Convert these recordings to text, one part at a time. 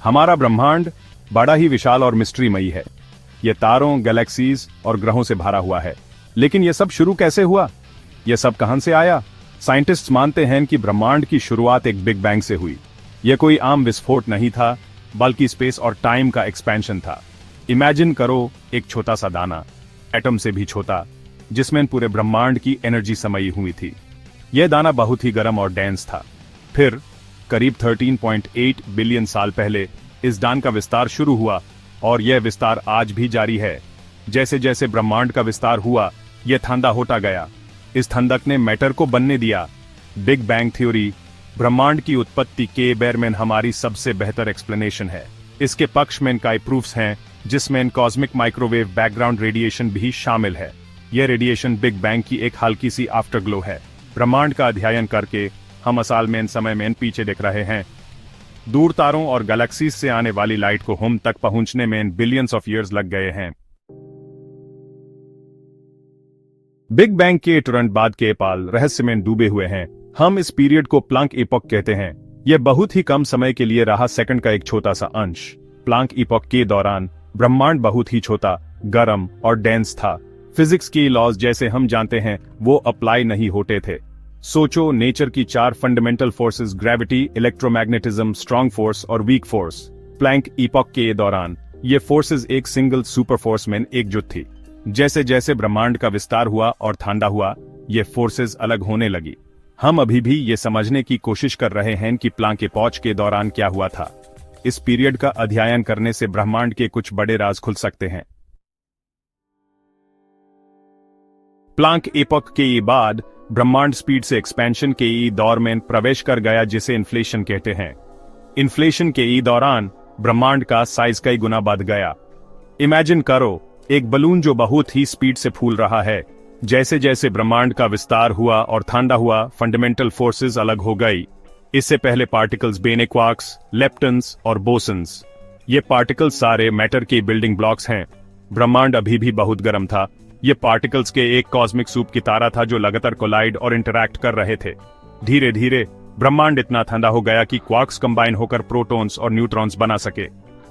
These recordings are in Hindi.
हमारा ब्रह्मांड बड़ा ही विशाल और मिस्ट्रीमयी है। ये तारों, गैलेक्सीज और ग्रहों से भरा हुआ है। लेकिन ये सब शुरू कैसे हुआ? ये सब कहां से आया? साइंटिस्ट्स मानते हैं कि ब्रह्मांड की शुरुआत एक बिग बैंग से हुई। यह कोई आम विस्फोट नहीं था, बल्कि स्पेस और टाइम का एक्सपेंशन था। इमेजिन करो एक छोटा सा दाना, एटम से भी छोटा, जिसमें पूरे ब्रह्मांड की एनर्जी समाई हुई थी। यह दाना बहुत ही गर्म और डेंस था। फिर करीब 13.8 बिलियन साल पहले इस दान का विस्तार शुरू हुआ और यह विस्तार आज भी जारी है। जैसे जैसे ब्रह्मांड का विस्तार हुआ, यह ठंडा होता गया। इस ठंडक ने मैटर को बनने दिया। बिग बैंग थ्योरी ब्रह्मांड की उत्पत्ति के बारे में हमारी सबसे बेहतर एक्सप्लेनेशन है। इसके पक्ष में कई प्रूफ्स हैं, जिसमें कॉस्मिक माइक्रोवेव बैकग्राउंड रेडिएशन भी शामिल है। यह रेडिएशन बिग बैंग की एक हल्की सी आफ्टरग्लो है। ब्रह्मांड का अध्ययन करके हम असल में समय में पीछे देख रहे हैं। दूर तारों और गैलेक्सीज से आने वाली लाइट को हम तक पहुंचने में बिलियंस ऑफ ईयर्स लग गए हैं। बिग बैंग के तुरंत बाद के पाल रहस्य में डूबे हुए हैं। हम इस पीरियड को प्लांक इपॉक कहते हैं। यह बहुत ही कम समय के लिए रहा, सेकंड का एक छोटा सा अंश। प्लांक इपॉक के दौरान ब्रह्मांड बहुत ही छोटा, गर्म और डेंस था। फिजिक्स की लॉज जैसे हम जानते हैं वो अप्लाई नहीं होते थे। सोचो, नेचर की 4 fundamental forces, gravity, electromagnetism, strong force और वीक फोर्स। प्लैंक इपॉक के दौरान ये फोर्सेस एक सिंगल सुपर फोर्स में एकजुट थी। जैसे जैसे ब्रह्मांड का विस्तार हुआ और ठंडा हुआ, ये फोर्सेस अलग होने लगी। हम अभी भी ये समझने की कोशिश कर रहे हैं कि प्लांक इपॉक के दौरान क्या हुआ था। इस पीरियड का अध्ययन करने से ब्रह्मांड के कुछ बड़े राज खुल सकते हैं। प्लांक इपॉक के बाद ब्रह्मांड स्पीड से एक्सपेंशन के दौर में प्रवेश कर गया, जिसे इन्फ्लेशन कहते हैं। इन्फ्लेशन के दौरान ब्रह्मांड का साइज कई गुना बढ़ गया। इमेजिन करो एक बलून जो बहुत ही स्पीड से फूल रहा है। जैसे जैसे ब्रह्मांड का विस्तार हुआ और ठंडा हुआ, फंडामेंटल फोर्सेस अलग हो गई। इससे पहले पार्टिकल्स बेने क्वार्क्स, लेप्टन्स और बोसन्स। ये पार्टिकल्स सारे मैटर के बिल्डिंग ब्लॉक्स हैं। ब्रह्मांड अभी भी बहुत गर्म था। ये पार्टिकल्स के एक कॉस्मिक सूप की तरह था जो लगातार कोलाइड और इंटरैक्ट कर रहे थे। धीरे धीरे ब्रह्मांड इतना ठंडा हो गया कि क्वार्क्स कंबाइन होकर प्रोटॉन्स और न्यूट्रॉन्स बना सके।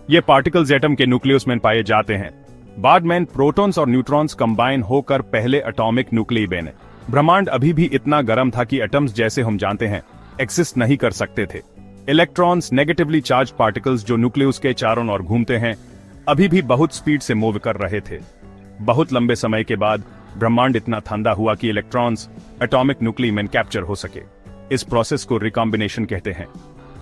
ये पार्टिकल्स एटम के न्यूक्लियस में पाए जाते हैं। बाद में प्रोटॉन्स और न्यूट्रॉन्स कंबाइन होकर पहले एटॉमिक न्यूक्लियस बने। ब्रह्मांड अभी भी इतना गर्म था कि एटम्स जैसे हम जानते हैं एक्सिस्ट नहीं कर सकते थे। इलेक्ट्रॉन्स, नेगेटिवली चार्ज पार्टिकल्स जो न्यूक्लियस के चारों ओर घूमते हैं, अभी भी बहुत स्पीड से मूव कर रहे थे। बहुत लंबे समय के बाद ब्रह्मांड इतना ठंडा हुआ कि इलेक्ट्रॉन्स एटॉमिक न्यूक्लियस में कैप्चर हो सके। इस प्रोसेस को रिकॉम्बिनेशन कहते हैं।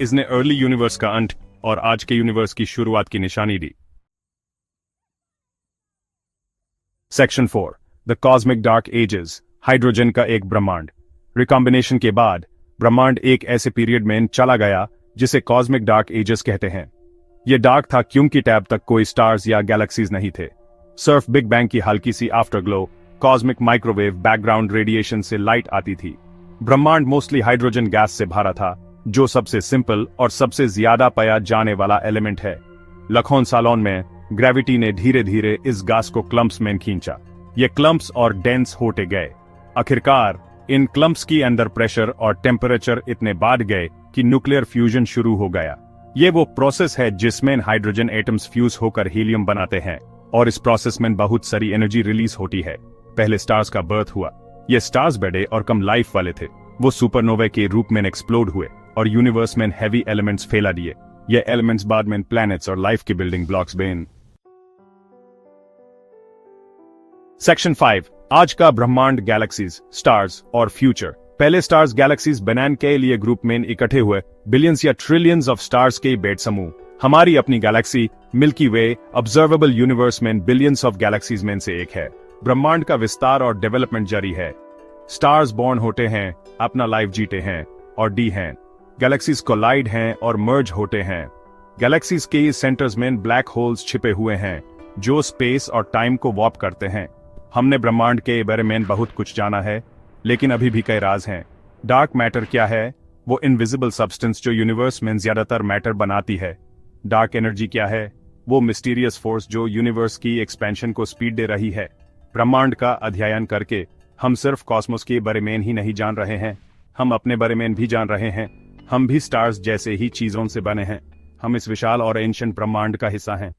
इसने अर्ली यूनिवर्स का अंत और आज के यूनिवर्स की शुरुआत की निशानी दी। Section 4, the cosmic dark ages, hydrogen का एक ब्रह्मांड। रिकॉम्बिनेशन के बाद ब्रह्मांड एक ऐसे पीरियड में चला गया जिसे कॉस्मिक डार्क एजेस कहते हैं। यह डार्क था क्योंकि तब तक कोई स्टार्स या गैलेक्सीज नहीं थे। सिर्फ बिग बैंग की हल्की सी आफ्टरग्लो, कॉस्मिक माइक्रोवेव बैकग्राउंड रेडिएशन से लाइट आती थी। ब्रह्मांड मोस्टली हाइड्रोजन गैस से भरा था, जो सबसे सिंपल और सबसे ज्यादा पाया जाने वाला एलिमेंट है। लाखों सालों में ग्रेविटी ने धीरे धीरे इस गैस को क्लम्प्स में खींचा। ये क्लम्प्स और डेंस होते गए। आखिरकार इन क्लम्प्स की अंदर प्रेशर और टेम्परेचर इतने बढ़ गए कि न्यूक्लियर फ्यूजन शुरू हो गया। ये वो प्रोसेस है जिसमें हाइड्रोजन एटम्स फ्यूज होकर हीलियम बनाते हैं और इस प्रोसेस में बहुत सारी एनर्जी रिलीज होती है। पहले स्टार्स का बर्थ हुआ। ये स्टार्स बड़े और कम लाइफ वाले थे। वो सुपरनोवा के रूप में एक्सप्लोड हुए और यूनिवर्स में हैवी एलिमेंट्स फैला दिए। ये एलिमेंट्स बाद में प्लैनेट्स और लाइफ के बिल्डिंग ब्लॉक्स बने। सेक्शन 5, आज का ब्रह्मांड, गैलेक्सीज, स्टार्स और फ्यूचर। पहले स्टार्स गैलेक्सीज बनाने के लिए ग्रुप में इकट्ठे हुए बिलियंस या ट्रिलियंस ऑफ स्टार्स के बेट समूह। हमारी अपनी गैलेक्सी मिल्की वे ऑब्जर्वेबल यूनिवर्स में बिलियंस ऑफ गैलेक्सीज में से एक है। ब्रह्मांड का विस्तार और डेवलपमेंट जारी है। स्टार्स बॉर्न होते हैं, अपना लाइफ जीते हैं और डी हैं। गैलेक्सीज कोलाइड हैं और मर्ज होते हैं। गैलेक्सीज के सेंटर्स में ब्लैक होल्स छिपे हुए हैं जो स्पेस और टाइम को वॉर्प करते हैं। हमने ब्रह्मांड के बारे में बहुत कुछ जाना है, लेकिन अभी भी कई राज हैं। डार्क मैटर क्या है? वो इनविजिबल सब्सटेंस जो यूनिवर्स में ज्यादातर मैटर बनाती है। डार्क एनर्जी क्या है? वो मिस्टीरियस फोर्स जो यूनिवर्स की एक्सपेंशन को स्पीड दे रही है। ब्रह्मांड का अध्ययन करके हम सिर्फ कॉस्मोस के बारे में ही नहीं जान रहे हैं, हम अपने बारे में भी जान रहे हैं। हम भी स्टार्स जैसे ही चीजों से बने हैं। हम इस विशाल और एंशिएंट ब्रह्मांड का हिस्सा हैं।